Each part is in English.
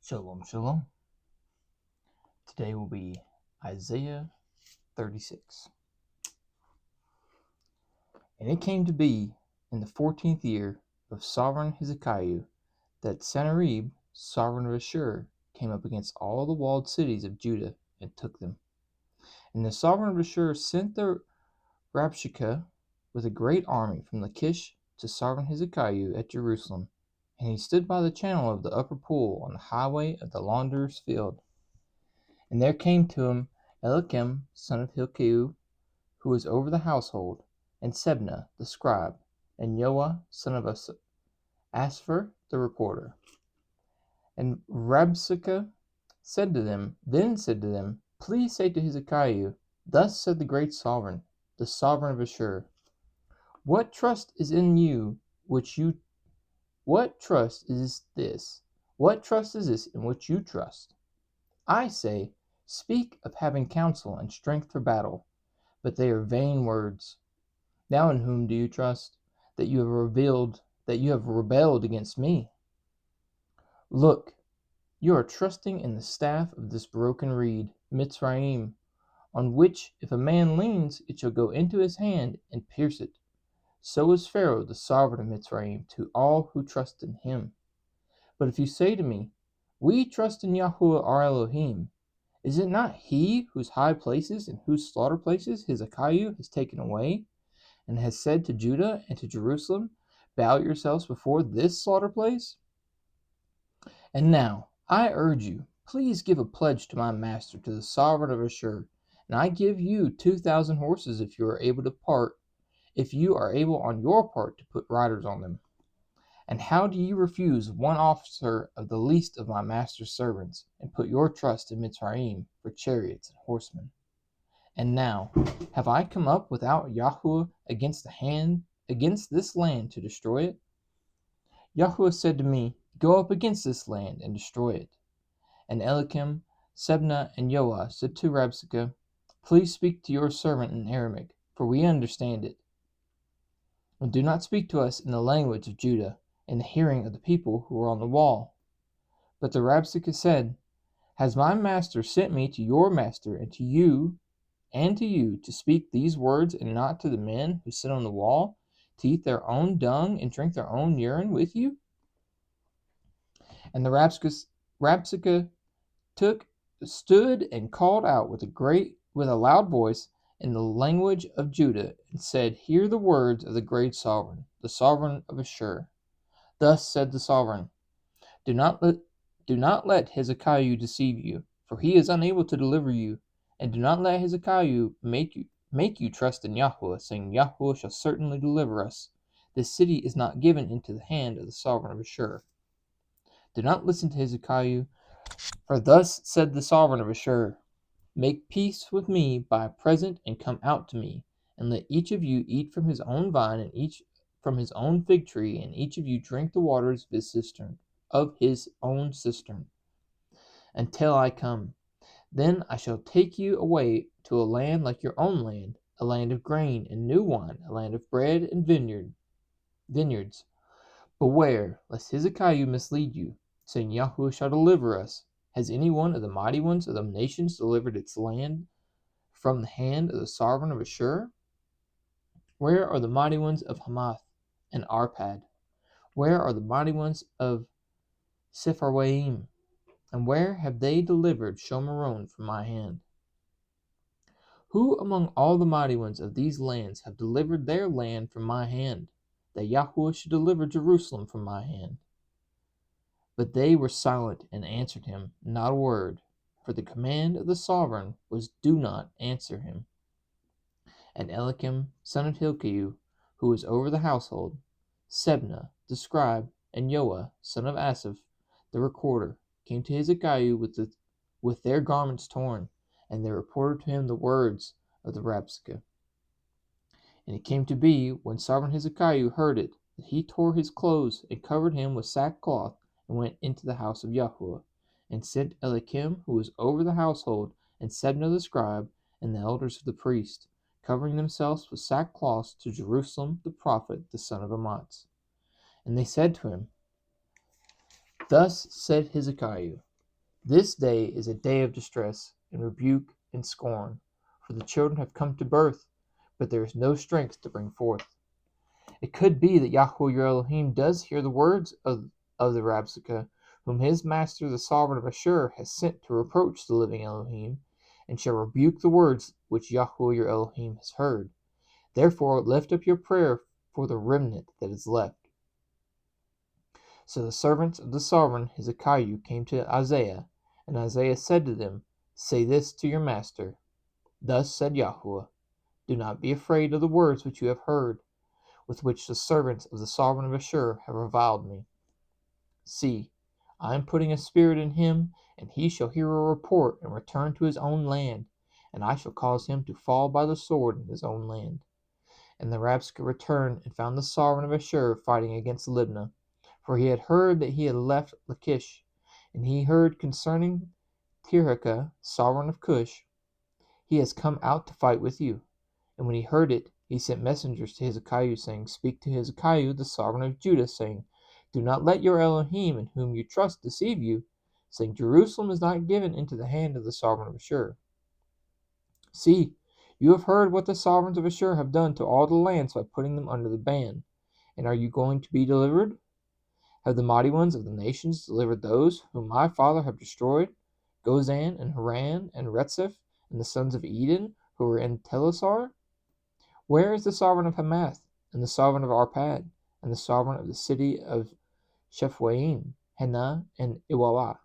Shalom, shalom. Today will be Isaiah 36. And it came to be in the 14th year of sovereign Hezekiah that Sennacherib, sovereign of Ashur, came up against all the walled cities of Judah and took them. And the sovereign of Ashur sent the Rabshakeh with a great army from Lachish to sovereign Hezekiah at Jerusalem. And he stood by the channel of the upper pool on the highway of the launderer's field. And there came to him Elohim, son of Hilkiah, who was over the household, and Sebna the scribe, and Joah, son of Asphur the recorder. And Rabshakeh said to them, Please say to Hezekiah, Thus said the great sovereign, the sovereign of Ashur, What trust is in this? What trust is this in which you trust? I say, Speak of having counsel and strength for battle, but they are vain words. Now in whom do you trust, that you have rebelled against me? Look, you are trusting in the staff of this broken reed, Mitzrayim, on which if a man leans, it shall go into his hand and pierce it. So is Pharaoh the sovereign of Mitzrayim to all who trust in him. But if you say to me, We trust in Yahuwah our Elohim, is it not he whose high places and whose slaughter places Hezekiah has taken away, and has said to Judah and to Jerusalem, Bow yourselves before this slaughter place? And now, I urge you, please give a pledge to my master, to the sovereign of Ashur, and I give you 2,000 horses if you are able on your part to put riders on them. And how do you refuse one officer of the least of my master's servants, and put your trust in Mitzrayim for chariots and horsemen? And now, have I come up without Yahuwah against this land to destroy it? Yahuwah said to me, Go up against this land and destroy it. And Elohim, Sebna, and Joah said to Rabshakeh, Please speak to your servant in Aramaic, for we understand it. And do not speak to us in the language of Judah, in the hearing of the people who are on the wall. But the Rabshakeh said, Has my master sent me to your master and to you to speak these words, and not to the men who sit on the wall, to eat their own dung and drink their own urine with you? And the Rabshakeh stood and called out with a loud voice in the language of Judah, and said, Hear the words of the great sovereign, the sovereign of Ashur. Thus said the sovereign, Do not let Hezekiah deceive you, for he is unable to deliver you, and do not let Hezekiah make you trust in Yahuwah, saying, Yahuwah shall certainly deliver us. This city is not given into the hand of the sovereign of Ashur. Do not listen to Hezekiah, for thus said the sovereign of Ashur, Make peace with me by a present, and come out to me, and let each of you eat from his own vine, and each from his own fig tree, and each of you drink the waters of his own cistern, until I come. Then I shall take you away to a land like your own land, a land of grain and new wine, a land of bread and vineyards. Beware, lest Hezekiah mislead you, saying, Yahuwah shall deliver us. Has any one of the mighty ones of the nations delivered its land from the hand of the sovereign of Ashur? Where are the mighty ones of Hamath and Arpad? Where are the mighty ones of Sepharwaim? And where have they delivered Shomeron from my hand? Who among all the mighty ones of these lands have delivered their land from my hand, that Yahuwah should deliver Jerusalem from my hand? But they were silent and answered him not a word, for the command of the sovereign was, Do not answer him. And Elohim, son of Hilkiah, who was over the household, Sebna, the scribe, and Joah, son of Asaph, the recorder, came to Hezekiah with their garments torn, and they reported to him the words of the Rabshakeh. And it came to be, when sovereign Hezekiah heard it, that he tore his clothes and covered him with sackcloth, and went into the house of Yahuwah, and sent Elohim, who was over the household, and Sebna the scribe, and the elders of the priest, covering themselves with sackcloths, to Jerusalem the prophet, the son of Amatz. And they said to him, Thus said Hezekiah, This day is a day of distress, and rebuke, and scorn, for the children have come to birth, but there is no strength to bring forth. It could be that Yahweh your Elohim does hear the words of the Rabsakeh, whom his master the sovereign of Ashur has sent to reproach the living Elohim, and shall rebuke the words which Yahweh your Elohim has heard. Therefore lift up your prayer for the remnant that is left. So the servants of the sovereign Hezekiah came to Isaiah, and Isaiah said to them, Say this to your master. Thus said Yahweh, Do not be afraid of the words which you have heard, with which the servants of the sovereign of Ashur have reviled me. See, I am putting a spirit in him, and he shall hear a report and return to his own land, and I shall cause him to fall by the sword in his own land. And the Rabsakeh returned and found the sovereign of Ashur fighting against Libnah, for he had heard that he had left Lachish, and he heard concerning Tirhakah, sovereign of Cush, He has come out to fight with you. And when he heard it, he sent messengers to Hezekiah, saying, Speak to Hezekiah, the sovereign of Judah, saying, Do not let your Elohim, in whom you trust, deceive you, saying, Jerusalem is not given into the hand of the sovereign of Ashur. See, you have heard what the sovereigns of Ashur have done to all the lands by putting them under the ban. And are you going to be delivered? Have the mighty ones of the nations delivered those whom my father have destroyed, Gozan and Haran and Retseph and the sons of Eden who were in Telasar? Where is the sovereign of Hamath, and the sovereign of Arpad, and the sovereign of the city of Shephwaim, Hena, and Iwa?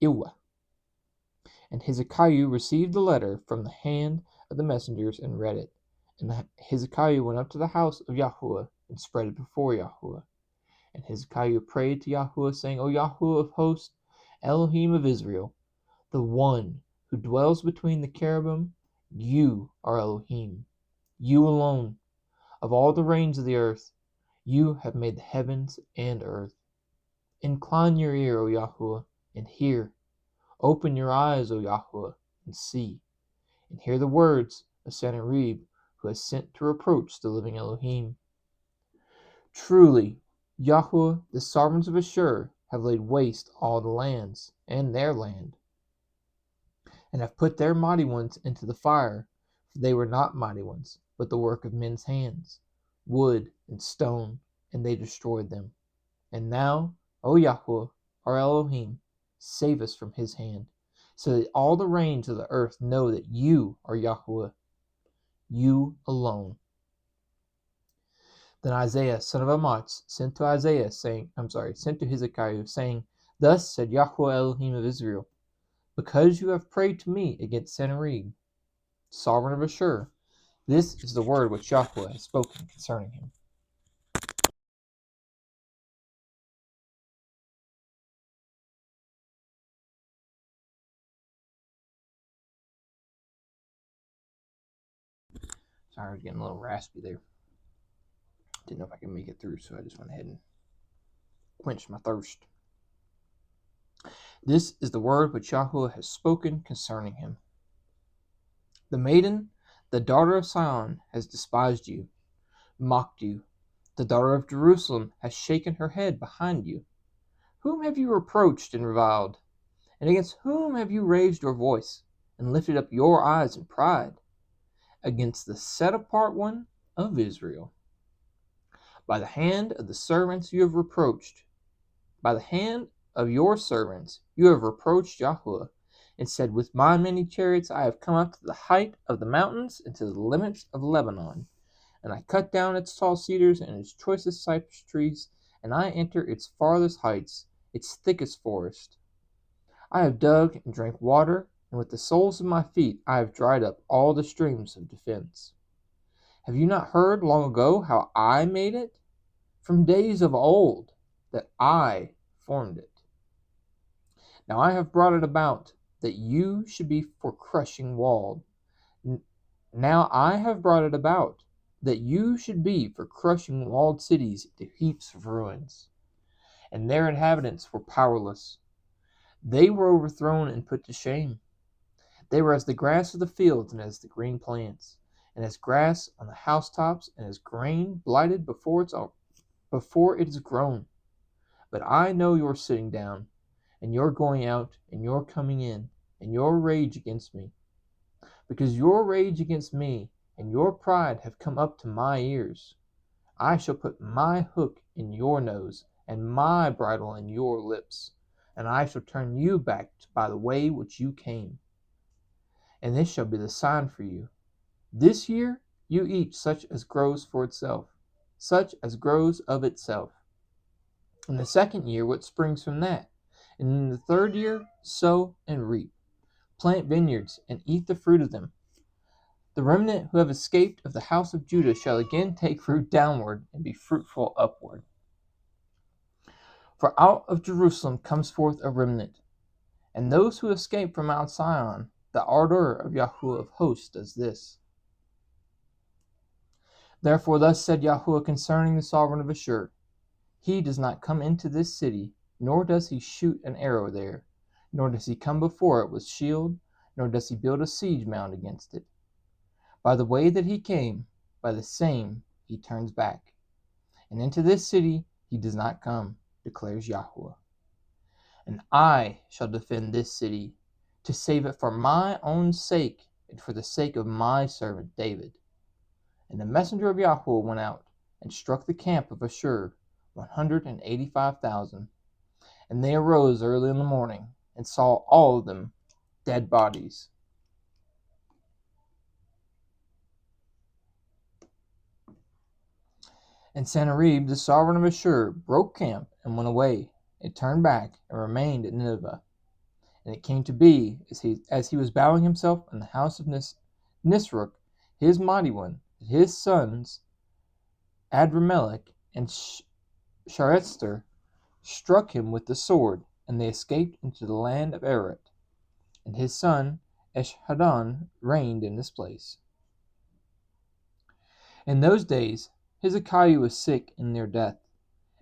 And Hezekiah received the letter from the hand of the messengers and read it. And Hezekiah went up to the house of Yahweh and spread it before Yahweh. And Hezekiah prayed to Yahweh, saying, O Yahweh of hosts, Elohim of Israel, the one who dwells between the cherubim, you are Elohim. You alone, of all the reigns of the earth, you have made the heavens and earth. Incline your ear, O Yahweh, and hear. Open your eyes, O Yahweh, and see. And hear the words of Sennacherib, who has sent to reproach the living Elohim. Truly, Yahweh, the sovereigns of Ashur, have laid waste all the lands, and their land, and have put their mighty ones into the fire, for they were not mighty ones, but the work of men's hands, wood and stone, and they destroyed them. And now, O Yahweh, our Elohim, save us from his hand, so that all the reigns of the earth know that you are Yahweh, you alone. Then Isaiah, son of Amoz, sent to Hezekiah, saying, Thus said Yahweh Elohim of Israel, Because you have prayed to me against Sennacherib, sovereign of Ashur, this is the word which Yahweh has spoken concerning him. Sorry, I was getting a little raspy there. Didn't know if I could make it through, so I just went ahead and quenched my thirst. This is the word which Yahweh has spoken concerning him. The maiden, the daughter of Sion, has despised you, mocked you. The daughter of Jerusalem has shaken her head behind you. Whom have you reproached and reviled? And against whom have you raised your voice, and lifted up your eyes in pride? Against the set-apart one of Israel. By the hand of the servants you have reproached. By the hand of your servants you have reproached Yahweh, and said, With my many chariots I have come up to the height of the mountains, and to the limits of Lebanon. And I cut down its tall cedars and its choicest cypress trees, and I enter its farthest heights, its thickest forest. I have dug and drank water, and with the soles of my feet I have dried up all the streams of defense. Have you not heard long ago how I made it? From days of old, that I formed it. Now I have brought it about that you should be for crushing walled. Now I have brought it about that you should be for crushing walled cities to heaps of ruins. And their inhabitants were powerless. They were overthrown and put to shame. They were as the grass of the fields, and as the green plants, and as grass on the housetops, and as grain blighted before it is grown. But I know your sitting down, and your going out, and your coming in, and your rage against me. Because your rage against me and your pride have come up to my ears, I shall put my hook in your nose, and my bridle in your lips, and I shall turn you back by the way which you came. And this shall be the sign for you. This year you eat such as grows for itself, such as grows of itself. In the second year, what springs from that? And in the third year, sow and reap. Plant vineyards and eat the fruit of them. The remnant who have escaped of the house of Judah shall again take root downward and be fruitful upward. For out of Jerusalem comes forth a remnant, and those who escape from Mount Sion, the ardor of Yahuwah of hosts does this. Therefore thus said Yahuwah concerning the sovereign of Ashur, he does not come into this city, nor does he shoot an arrow there, nor does he come before it with shield, nor does he build a siege mound against it. By the way that he came, by the same he turns back. And into this city he does not come, declares Yahuwah. And I shall defend this city, to save it for my own sake, and for the sake of my servant David. And the messenger of Yahuwah went out, and struck the camp of Ashur, 185,000. And they arose early in the morning, and saw all of them dead bodies. And Sennacherib, the sovereign of Ashur, broke camp and went away. It turned back and remained at Nineveh. And it came to be, as he was bowing himself in the house of Nisroch, his mighty one, that his sons Adramelech and Sharezer struck him with the sword, and they escaped into the land of Eret. And his son Esarhaddon reigned in this place. In those days Hezekiah was sick in near death,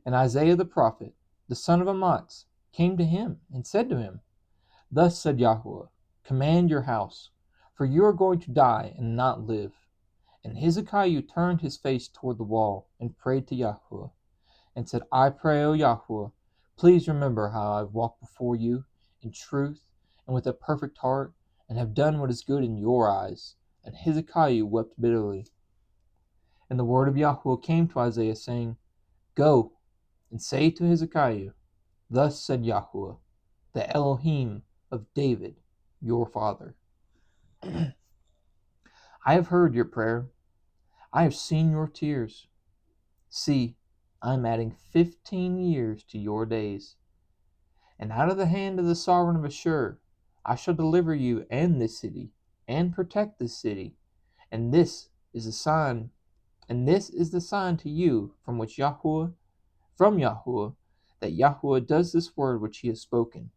and Isaiah the prophet, the son of Amoz, came to him and said to him, Thus said Yahuwah, command your house, for you are going to die and not live. And Hezekiah turned his face toward the wall and prayed to Yahuwah, and said, I pray, O Yahuwah, please remember how I have walked before you in truth and with a perfect heart, and have done what is good in your eyes. And Hezekiah wept bitterly. And the word of Yahuwah came to Isaiah, saying, Go and say to Hezekiah, Thus said Yahuwah, the Elohim of David, your father. I have heard your prayer. I have seen your tears. See, I am adding 15 years to your days. And out of the hand of the sovereign of Ashur, I shall deliver you and this city, and protect this city. And this is the sign to you from Yahuwah, that Yahuwah does this word which he has spoken.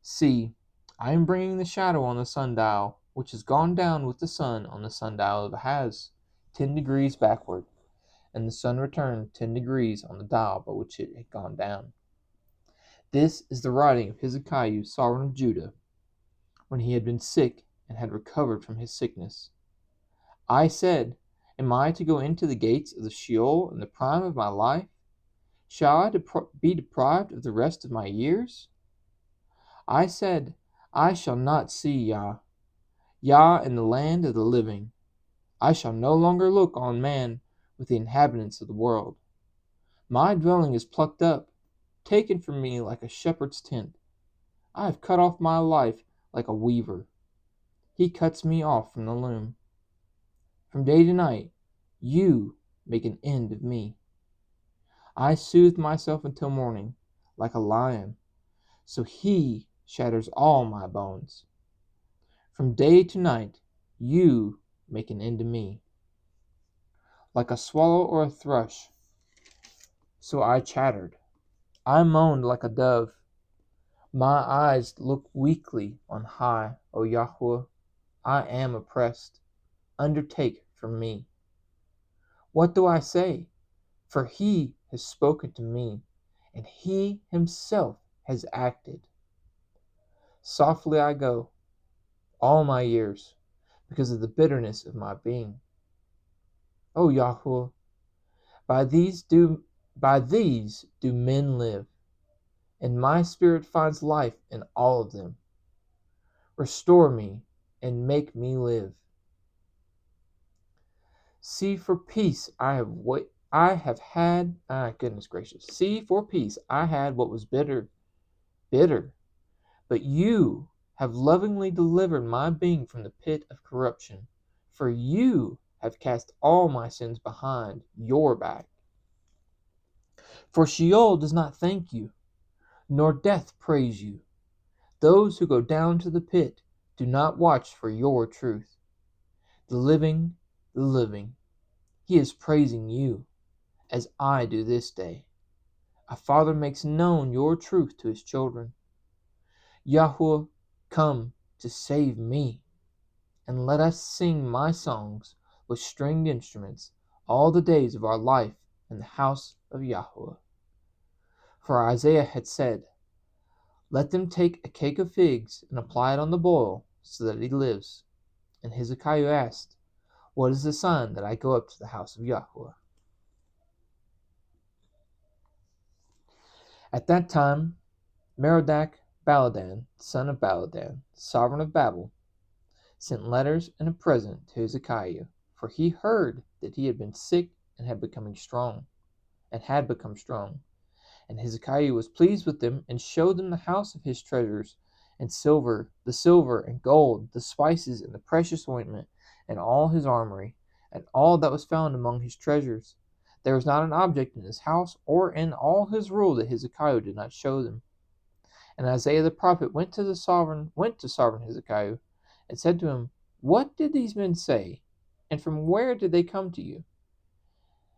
See, I am bringing the shadow on the sundial, which has gone down with the sun on the sundial of Ahaz, 10 degrees backward, and the sun returned 10 degrees on the dial by which it had gone down. This is the writing of Hezekiah, sovereign of Judah, when he had been sick and had recovered from his sickness. I said, Am I to go into the gates of the Sheol in the prime of my life? Shall I be deprived of the rest of my years? I said, I shall not see Yah in the land of the living. I shall no longer look on man with the inhabitants of the world. My dwelling is plucked up, taken from me like a shepherd's tent. I have cut off my life like a weaver. He cuts me off from the loom. From day to night, you make an end of me. I soothe myself until morning, like a lion, so he shatters all my bones. From day to night, you make an end of me. Like a swallow or a thrush, so I chattered. I moaned like a dove. My eyes look weakly on high, O Yahuwah. I am oppressed. Undertake for me. What do I say? For he has spoken to me, and he himself has acted. Softly I go, all my years, because of the bitterness of my being. O Yahuwah, by these do men live. and my spirit finds life in all of them. Restore me and make me live. See, for peace I have had. Goodness gracious. See, for peace I had what was bitter, bitter. But you have lovingly delivered my being from the pit of corruption, for you have cast all my sins behind your back. For Sheol does not thank you, nor death praise you. Those who go down to the pit do not watch for your truth. The living, he is praising you, as I do this day. A father makes known your truth to his children. Yahweh, come to save me, and let us sing my songs with stringed instruments all the days of our life in the house of Yahweh. For Isaiah had said, let them take a cake of figs and apply it on the boil, so that he lives. And Hezekiah asked, what is the sign that I go up to the house of Yahweh? At that time, Merodach Baladan, son of Baladan, sovereign of Babel, sent letters and a present to Hezekiah, for he heard that he had been sick and had become strong. And Hezekiah was pleased with them, and showed them the house of his treasures, and the silver and gold, the spices and the precious ointment, and all his armory, and all that was found among his treasures. There was not an object in his house or in all his rule that Hezekiah did not show them. And Isaiah the prophet went to sovereign Hezekiah, and said to him, what did these men say, and from where did they come to you?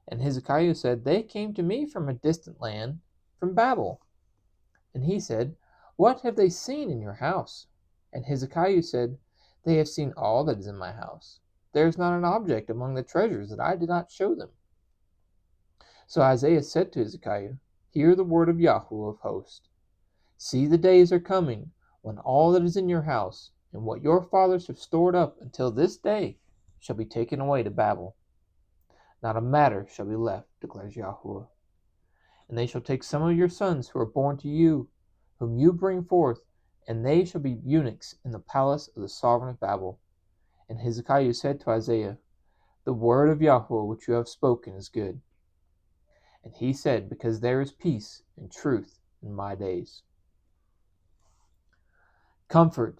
And Hezekiah said, they came to me from a distant land, from Babel. And he said, what have they seen in your house? And Hezekiah said, they have seen all that is in my house. There is not an object among the treasures that I did not show them. So Isaiah said to Hezekiah, hear the word of Yahweh of hosts. See, the days are coming when all that is in your house, and what your fathers have stored up until this day, shall be taken away to Babel. Not a matter shall be left, declares Yahweh. And they shall take some of your sons who are born to you, whom you bring forth, and they shall be eunuchs in the palace of the sovereign of Babel. And Hezekiah said to Isaiah, the word of Yahweh which you have spoken is good. And he said, because there is peace and truth in my days. Comfort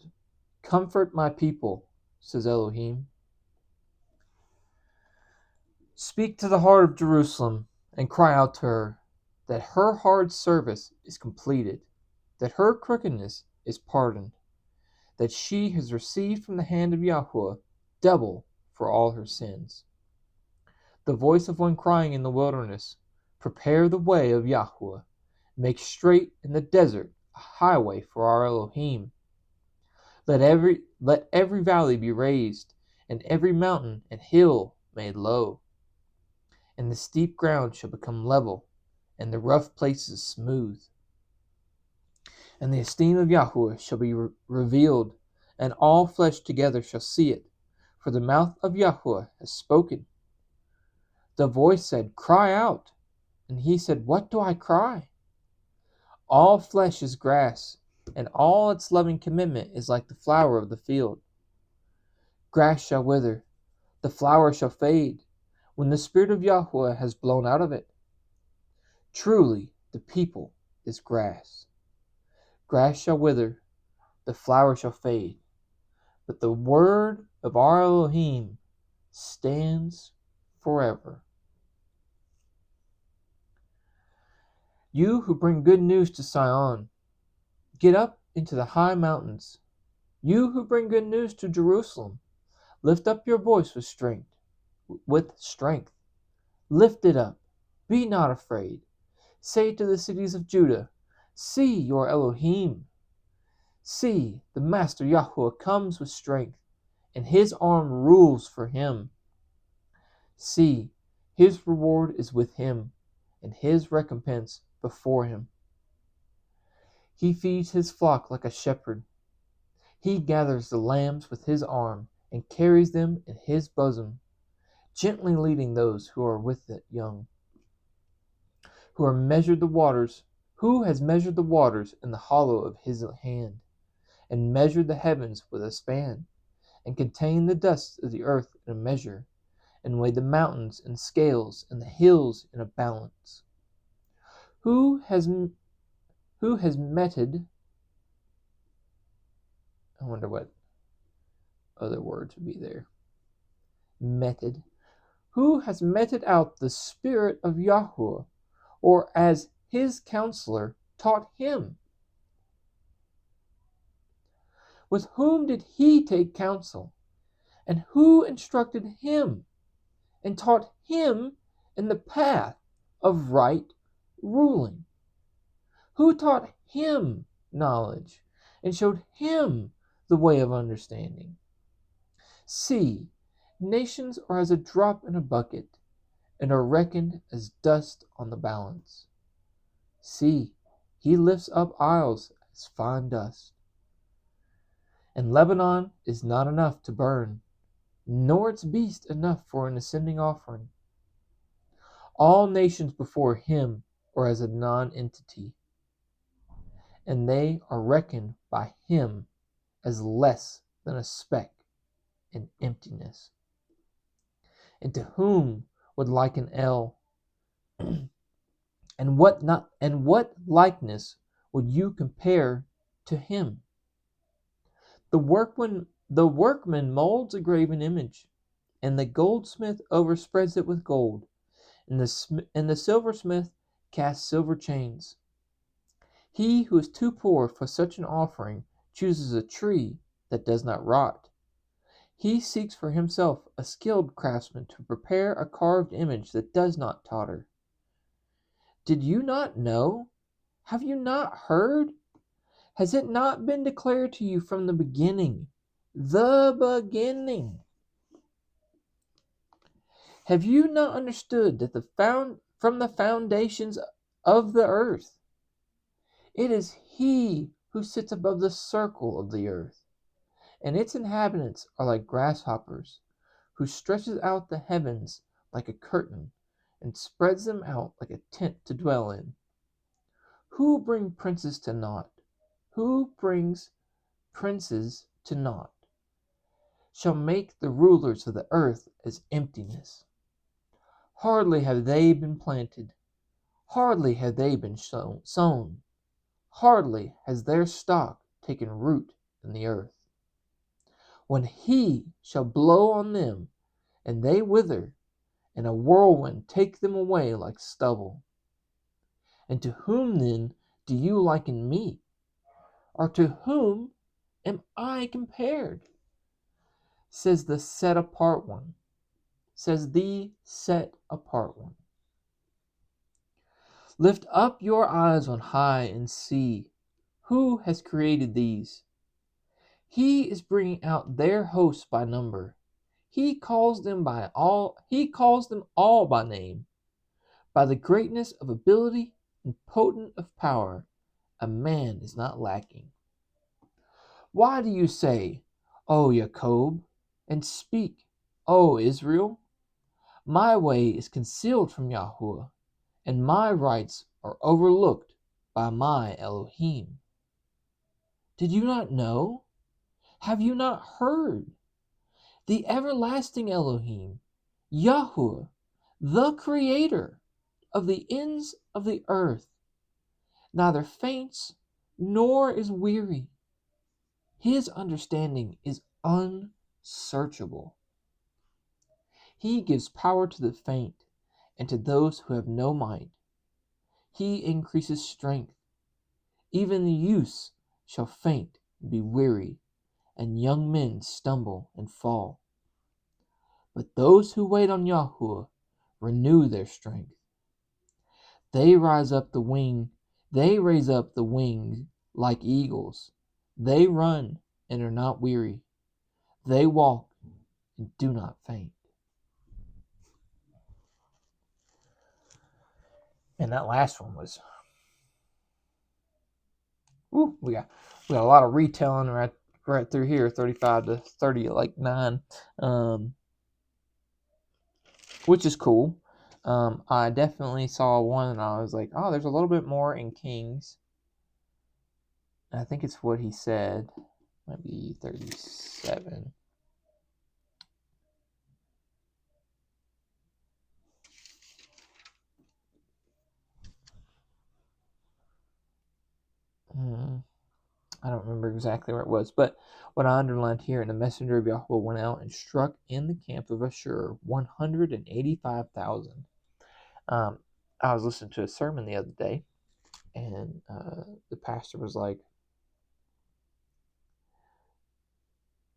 my people, says Elohim. Speak to the heart of Jerusalem, and cry out to her, that her hard service is completed, that her crookedness is pardoned, that she has received from the hand of Yahweh double for all her sins. The voice of one crying in the wilderness, prepare the way of Yahweh, make straight in the desert a highway for our Elohim. Let every valley be raised, and every mountain and hill made low. And the steep ground shall become level, and the rough places smooth. And the esteem of Yahweh shall be revealed, and all flesh together shall see it, for the mouth of Yahweh has spoken. The voice said, cry out. And he said, what do I cry? All flesh is grass, and all its loving commitment is like the flower of the field. Grass shall wither, the flower shall fade, when the Spirit of Yahweh has blown out of it. Truly, the people is grass. Grass shall wither, the flower shall fade, but the word of our Elohim stands forever. You who bring good news to Sion, get up into the high mountains. You who bring good news to Jerusalem, lift up your voice with strength. Lift it up. Be not afraid. Say to the cities of Judah, see your Elohim. See, the Master Yahweh comes with strength, and his arm rules for him. See, his reward is with him, and his recompense before him. He feeds his flock like a shepherd. He gathers the lambs with his arm, and carries them in his bosom, gently leading those who are with the young. Who Who has measured the waters in the hollow of his hand, and measured the heavens with a span, and contained the dust of the earth in a measure, and weighed the mountains in scales, and the hills in a balance? Who has meted? I wonder what other words would be there. Meted. Who has meted out the spirit of Yahweh, or as his counselor taught him? With whom did he take counsel? And who instructed him, and taught him in the path of right ruling? Who taught him knowledge, and showed him the way of understanding? See, nations are as a drop in a bucket, and are reckoned as dust on the balance. See, he lifts up isles as fine dust. And Lebanon is not enough to burn, nor its beast enough for an ascending offering. All nations before him are as a non-entity, and they are reckoned by him as less than a speck in emptiness. And to whom would liken El? And what likeness would you compare to him? The workman molds a graven image, and the goldsmith overspreads it with gold, and the silversmith casts silver chains. He who is too poor for such an offering chooses a tree that does not rot. He seeks for himself a skilled craftsman to prepare a carved image that does not totter. Did you not know? Have you not heard? Has it not been declared to you from the beginning? The beginning. Have you not understood that from the foundations of the earth, it is he who sits above the circle of the earth, and its inhabitants are like grasshoppers, who stretches out the heavens like a curtain, and spreads them out like a tent to dwell in? Who brings princes to naught? Who brings princes to naught? Shall make the rulers of the earth as emptiness. Hardly have they been planted, hardly have they been sown, hardly has their stock taken root in the earth, when he shall blow on them, and they wither, and a whirlwind take them away like stubble. And to whom then do you liken me? Or to whom am I compared? Says the set apart one. Says the set apart one. Lift up your eyes on high and see, who has created these? He is bringing out their hosts by number. He calls them all by name. By the greatness of ability and potent of power, a man is not lacking. Why do you say, O Jacob, and speak, O Israel? My way is concealed from Yahweh, and my rights are overlooked by my Elohim. Did you not know? Have you not heard? The everlasting Elohim, Yahweh, the Creator of the ends of the earth, neither faints nor is weary. His understanding is unsearchable. He gives power to the faint, and to those who have no might. He increases strength. Even the youths shall faint and be weary, and young men stumble and fall. But those who wait on Yahweh renew their strength. They raise up the wings like eagles. They run and are not weary. They walk and do not faint. And that last one was, we got a lot of retelling right through here, 35 to 30, like 9, which is cool. I definitely saw one and I was like, oh, there's a little bit more in Kings. I think it's what he said. Might be 37. I don't remember exactly where it was, but what I underlined here, and the messenger of Yahweh went out and struck in the camp of Ashur 185,000. I was listening to a sermon the other day, and the pastor was like,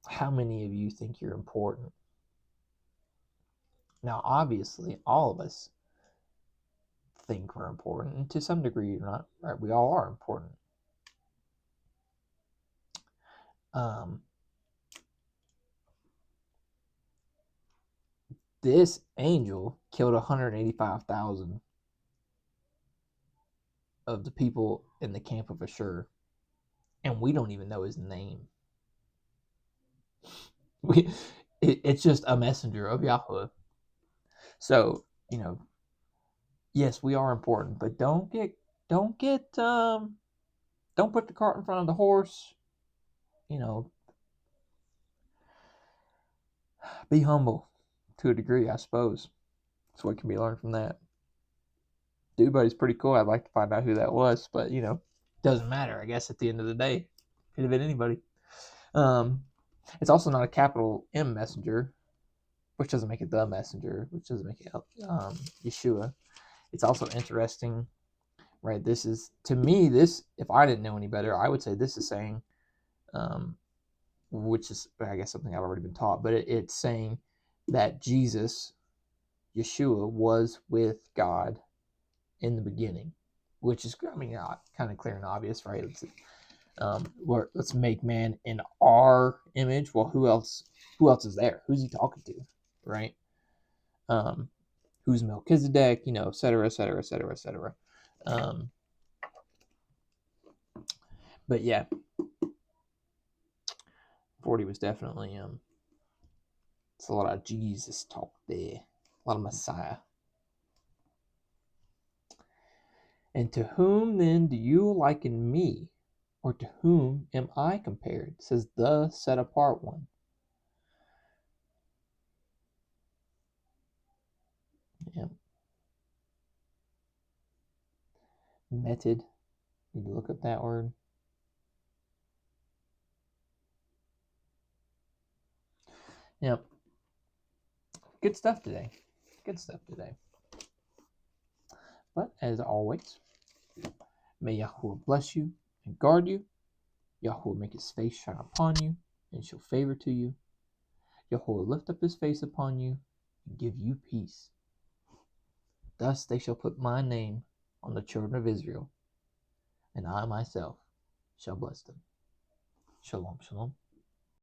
how many of you think you're important? Now, obviously, all of us think we're important, and to some degree, you're not, right? We all are important. This angel killed 185,000 of the people in the camp of Ashur, and we don't even know his name. It's just a messenger of Yahweh. So, yes, we are important, but don't put the cart in front of the horse. Be humble to a degree, I suppose. That's what can be learned from that. Dude Buddy's pretty cool. I'd like to find out who that was, but doesn't matter. I guess at the end of the day, could have been anybody. It's also not a capital M messenger, which doesn't make it the messenger, which doesn't make it Yeshua. It's also interesting, right? This is, to me, if I didn't know any better, I would say this is saying, which is, I guess, something I've already been taught, but it's saying that Jesus, Yeshua, was with God in the beginning, which is, kind of clear and obvious, right? Let's make man in our image. Well, who else is there? Who's he talking to, right? Who's Melchizedek, et cetera, et cetera, et cetera, et cetera. But yeah, 40 was definitely it's a lot of Jesus talk there, a lot of Messiah. And to whom then do you liken me, or to whom am I compared? Says the set apart one. Yeah. Method. Need to look up that word. Yep. Good stuff today. But as always, may Yahweh bless you and guard you. Yahweh make his face shine upon you and show favor to you. Yahweh lift up his face upon you and give you peace. Thus they shall put my name on the children of Israel, and I myself shall bless them. Shalom, shalom.